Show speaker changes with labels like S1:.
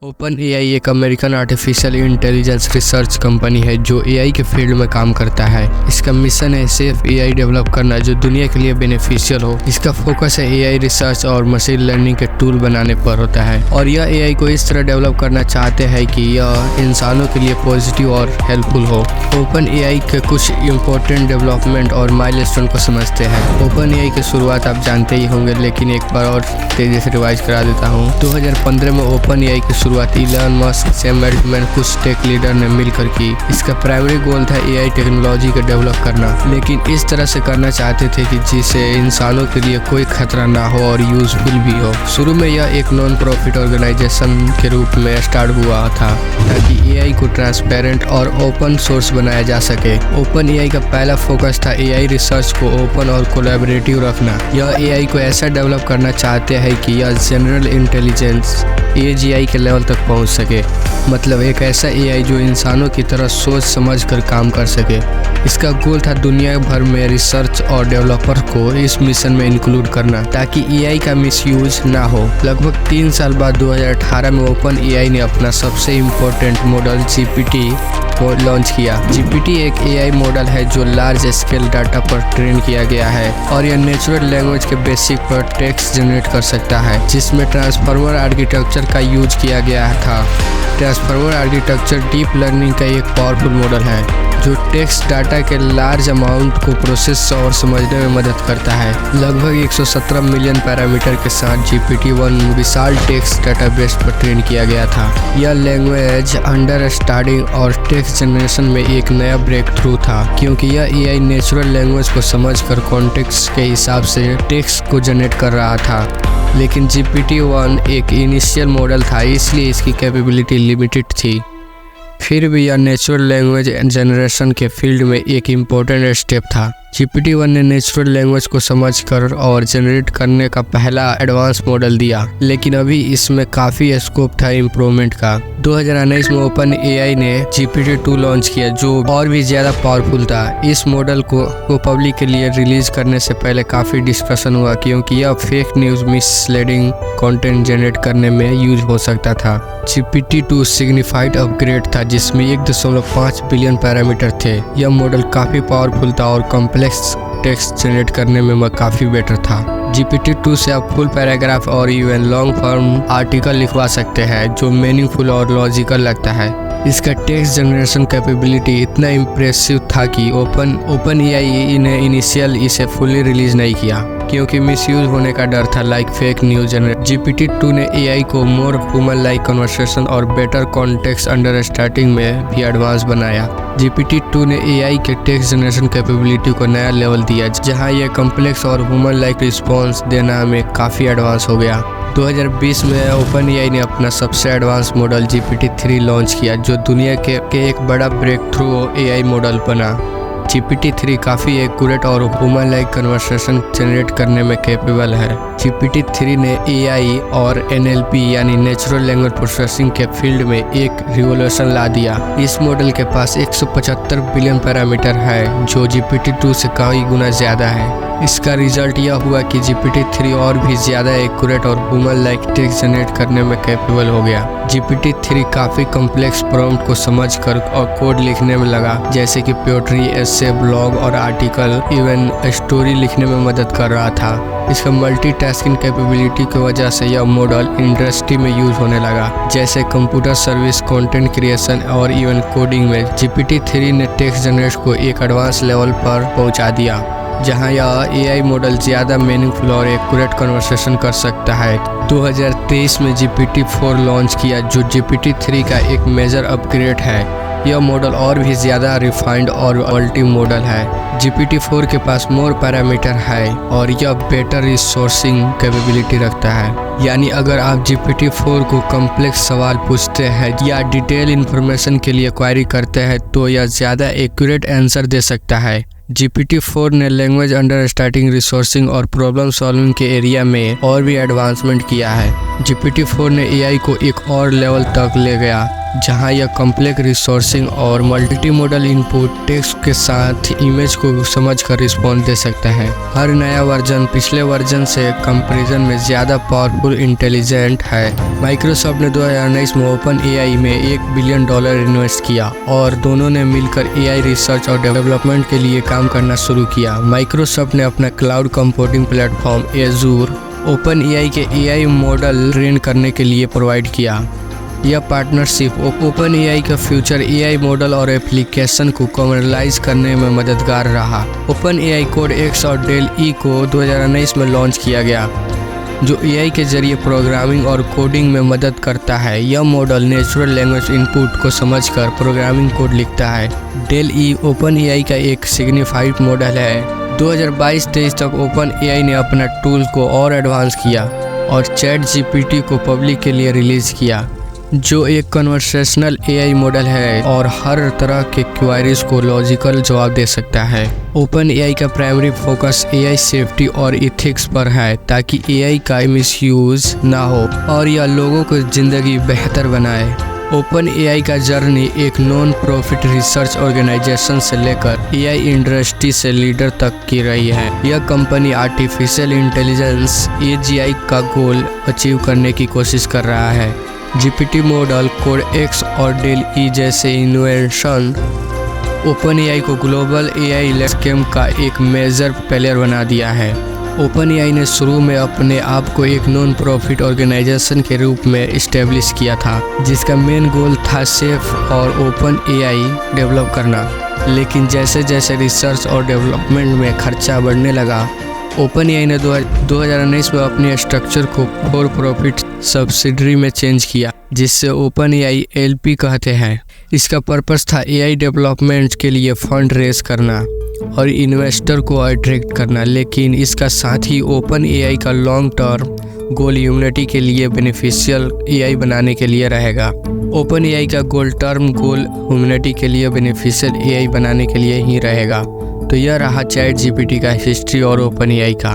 S1: Open AI एक American artificial intelligence research company है जो एआई के फील्ड में काम करता है। इसका मिशन है सेफ एआई डेवलप करना जो दुनिया के लिए बेनिफिशियल हो। इसका फोकस है एआई रिसर्च और मशीन लर्निंग के टूल बनाने पर होता है और यह एआई को इस तरह डेवलप करना चाहते हैं कि यह इंसानों के लिए पॉजिटिव और हेल्पफुल हो। ओपन एआई के कुछ इम्पोर्टेंट डेवलपमेंट और माइलस्टोन को समझते हैं। ओपन एआई की शुरुआत आप जानते ही होंगे, लेकिन एक बार और तेजी से रिवाइज करा देता हूँ। 2015 में ओपन एआई की शुरुआत इलॉन मस्क, सैम अल्टमैन, कुछ टेक लीडर ने मिलकर की। इसका प्राइमरी गोल था एआई टेक्नोलॉजी को डेवलप करना, लेकिन इस तरह से करना चाहते थे कि जिससे इंसानों के लिए कोई खतरा ना हो और यूजफुल भी हो। शुरू में यह एक नॉन प्रॉफिट ऑर्गेनाइजेशन के रूप में स्टार्ट हुआ था ताकि एआई को ट्रांसपेरेंट और ओपन सोर्स बनाया जा सके। ओपन एआई का पहला फोकस था एआई रिसर्च को ओपन और कोलैबोरेटिव रखना। यह एआई को ऐसा डेवलप करना चाहते हैं कि यह जनरल इंटेलिजेंस एजीआई के लेवल तक पहुंच सके, मतलब एक ऐसा एआई जो इंसानों की तरह सोच समझ कर काम कर सके। इसका गोल था दुनिया भर में रिसर्च और डेवलपर को इस मिशन में इंक्लूड करना ताकि एआई का मिसयूज ना हो। लगभग 3 साल बाद 2018 में ओपन एआई ने अपना सबसे इम्पोर्टेंट मॉडल जीपीटी को लॉन्च किया। जीपीटी एक एआई मॉडल है जो लार्ज स्केल डाटा पर ट्रेन किया गया है और यह नेचुरल लैंग्वेज के बेसिक पर टेक्स्ट जनरेट कर सकता है, जिसमें ट्रांसफॉर्मर आर्किटेक्चर का यूज किया गया था। ट्रांसफॉर्मर आर्किटेक्चर डीप लर्निंग का एक पावरफुल मॉडल है जो टेक्स्ट डाटा के लार्ज अमाउंट को प्रोसेस और समझने में मदद करता है। लगभग 117 मिलियन पैरामीटर के साथ GPT-1 विशाल टेक्स्ट डेटाबेस पर ट्रेन किया गया था। यह लैंग्वेज अंडरस्टैंडिंग और टेक्स्ट जनरेशन में एक नया ब्रेक थ्रू था, क्योंकि यह एआई नेचुरल लैंग्वेज को समझकर कॉन्टेक्स्ट के हिसाब से टेक्स्ट को जनरेट कर रहा था। लेकिन GPT-1 एक इनिशियल मॉडल था, इसलिए इसकी कैपेबिलिटी लिमिटेड थी। फिर भी यह नेचुरल लैंग्वेज जनरेशन के फील्ड में एक इम्पोर्टेंट स्टेप था। GPT-1 ने नेचुरल लैंग्वेज को समझकर और जनरेट करने का पहला एडवांस मॉडल दिया, लेकिन अभी इसमें काफ़ी स्कोप था इम्प्रूवमेंट का। 2019 में ओपन एआई ने GPT-2 लॉन्च किया जो और भी ज़्यादा पावरफुल था। इस मॉडल को पब्लिक के लिए रिलीज करने से पहले काफ़ी डिस्कशन हुआ, क्योंकि यह fake news misleading content generate करने में यूज हो सकता था। GPT-2 सिग्निफाइड अपग्रेड था जिसमें 1.5 बिलियन पैरामीटर थे। यह मॉडल काफ़ी पावरफुल था और कॉम्प्लेक्स टेक्स्ट जनरेट करने में काफ़ी बेटर था। GPT-2 से आप फुल पैराग्राफ और इवन लॉन्ग फॉर्म आर्टिकल लिखवा सकते हैं जो मीनिंगफुल और लॉजिकल लगता है। इसका टेक्स्ट जनरेशन कैपेबिलिटी इतना इम्प्रेसिव था कि ओपन एआई ने इनिशियल इसे फुली रिलीज नहीं किया क्योंकि मिसयूज होने का डर था, like fake news generate. GPT-2 ने एआई को मोर ह्यूमन लाइक कन्वर्सेशन और बेटर कॉन्टेक्स्ट अंडरस्टैंडिंग में भी एडवांस बनाया। GPT-2 ने एआई के टेक्स्ट जनरेशन कैपेबिलिटी को नया लेवल दिया, जहां यह कॉम्प्लेक्स और ह्यूमन लाइक रिस्पॉन्स देना में काफ़ी एडवांस हो गया। 2020 में ओपन एआई ने अपना सबसे एडवांस मॉडल GPT-3 लॉन्च किया जो दुनिया के एक बड़ा ब्रेक थ्रू एआई मॉडल बना। GPT-3 काफ़ी एक्यूरेट और ह्यूमन लाइक कन्वर्सेशन जनरेट करने में कैपेबल है। GPT-3 ने एआई और NLP यानी नेचुरल लैंग्वेज प्रोसेसिंग के फील्ड में एक रिवॉल्यूशन ला दिया। इस मॉडल के पास 175 बिलियन पैरामीटर है जो GPT-2 से कई गुना ज़्यादा है। इसका रिजल्ट यह हुआ कि GPT-3 और भी ज़्यादा एक्यूरेट और ह्यूमन लाइक टेक्स्ट जनरेट करने में कैपेबल हो गया। GPT-3 काफ़ी कॉम्प्लेक्स प्रॉम्प्ट को समझकर और कोड लिखने में लगा, जैसे कि पोएट्री, एसे, ब्लॉग और आर्टिकल, इवन स्टोरी लिखने में मदद कर रहा था। इसका मल्टीटास्किंग कैपेबिलिटी की वजह से यह मॉडल इंडस्ट्री में यूज होने लगा, जैसे कंप्यूटर सर्विस, कंटेंट क्रिएशन और इवन कोडिंग में। GPT-3 ने टेक्स्ट जनरेशन को एक एडवांस लेवल पर पहुंचा दिया, जहां यह एआई मॉडल ज़्यादा मीनिंगफुल और एक्यूरेट कन्वर्सेशन कर सकता है। 2023 में GPT-4 लॉन्च किया जो GPT-3 का एक मेजर अपग्रेड है। यह मॉडल और भी ज़्यादा रिफाइंड और मल्टी मॉडल है। GPT-4 के पास मोर पैरामीटर है और यह बेटर रिसोर्सिंग कैपेबिलिटी रखता है। यानी अगर आप GPT-4 को कॉम्प्लेक्स सवाल पूछते हैं या डिटेल इन्फॉर्मेशन के लिए क्वेरी करते हैं तो यह ज़्यादा एक्यूरेट आंसर दे सकता है। GPT-4 ने लैंग्वेज अंडरस्टैंडिंग, रिसोर्सिंग और प्रॉब्लम सॉल्विंग के एरिया में और भी एडवांसमेंट किया है। GPT-4 ने एआई को एक और लेवल तक ले गया जहां यह कॉम्प्लेक्स रिसोर्सिंग और मल्टी मॉडल इनपुट टेक्स्ट के साथ इमेज को समझकर रिस्पॉन्स दे सकता है। हर नया वर्जन पिछले वर्जन से कंपैरिजन में ज़्यादा पावरफुल इंटेलिजेंट है। माइक्रोसॉफ्ट ने 2019 में ओपन एआई में $1 बिलियन इन्वेस्ट किया और दोनों ने मिलकर एआई रिसर्च और डेवलपमेंट के लिए काम करना शुरू किया। माइक्रोसॉफ्ट ने अपना cloud computing platform Azure open AI के एआई मॉडल ट्रेन करने के लिए प्रोवाइड किया। यह पार्टनरशिप ओपन एआई का फ्यूचर एआई मॉडल और एप्लीकेशन को कमर्शलाइज करने में मददगार रहा। ओपन एआई कोड X और डेल E को 2019 में लॉन्च किया गया, जो एआई के जरिए प्रोग्रामिंग और कोडिंग में मदद करता है। यह मॉडल नेचुरल लैंग्वेज इनपुट को समझकर प्रोग्रामिंग कोड लिखता है। डेल E ओपन एआई का एक सिग्निफाइड मॉडल है। 2022-23 तक ओपन एआई ने अपना टूल को और एडवांस किया और चैट जीपीटी को पब्लिक के लिए रिलीज़ किया, जो एक कन्वर्सेशनल एआई मॉडल है और हर तरह के क्वेरीज को लॉजिकल जवाब दे सकता है। ओपन एआई का प्राइमरी फोकस एआई सेफ्टी और इथिक्स पर है, ताकि एआई का मिसयूज ना हो और यह लोगों की ज़िंदगी बेहतर बनाए। ओपन एआई का जर्नी एक नॉन प्रॉफिट रिसर्च ऑर्गेनाइजेशन से लेकर एआई इंडस्ट्री से लीडर तक की रही है। यह कंपनी आर्टिफिशियल इंटेलिजेंस AGI का गोल अचीव करने की कोशिश कर रहा है। जीपीटी मॉडल कोड X और डेल E जैसे इनोवेशन ओपन एआई को ग्लोबल एआई लैंडस्केप का एक मेजर प्लेयर बना दिया है। ओपन एआई ने शुरू में अपने आप को एक नॉन प्रॉफिट ऑर्गेनाइजेशन के रूप में इस्टेब्लिश किया था, जिसका मेन गोल था सेफ और ओपन एआई डेवलप करना। लेकिन जैसे जैसे रिसर्च और डेवलपमेंट में खर्चा बढ़ने लगा, ओपन एआई ने 2019 में अपने स्ट्रक्चर को फॉर प्रॉफिट सब्सिडरी में चेंज किया, जिससे ओपन एआई LP कहते हैं। इसका पर्पस था एआई डेवलपमेंट के लिए फंड रेज करना और इन्वेस्टर को अट्रैक्ट करना, लेकिन इसका साथ ही ओपन एआई का लॉन्ग टर्म गोल ह्यूमैनिटी के लिए बेनिफिशियल एआई बनाने के लिए रहेगा। ओपन एआई का टर्म गोल ह्यूमैनिटी के लिए बेनिफिशियल एआई बनाने के लिए ही रहेगा। तो यह रहा चैट जीपीटी का हिस्ट्री और ओपन एआई का।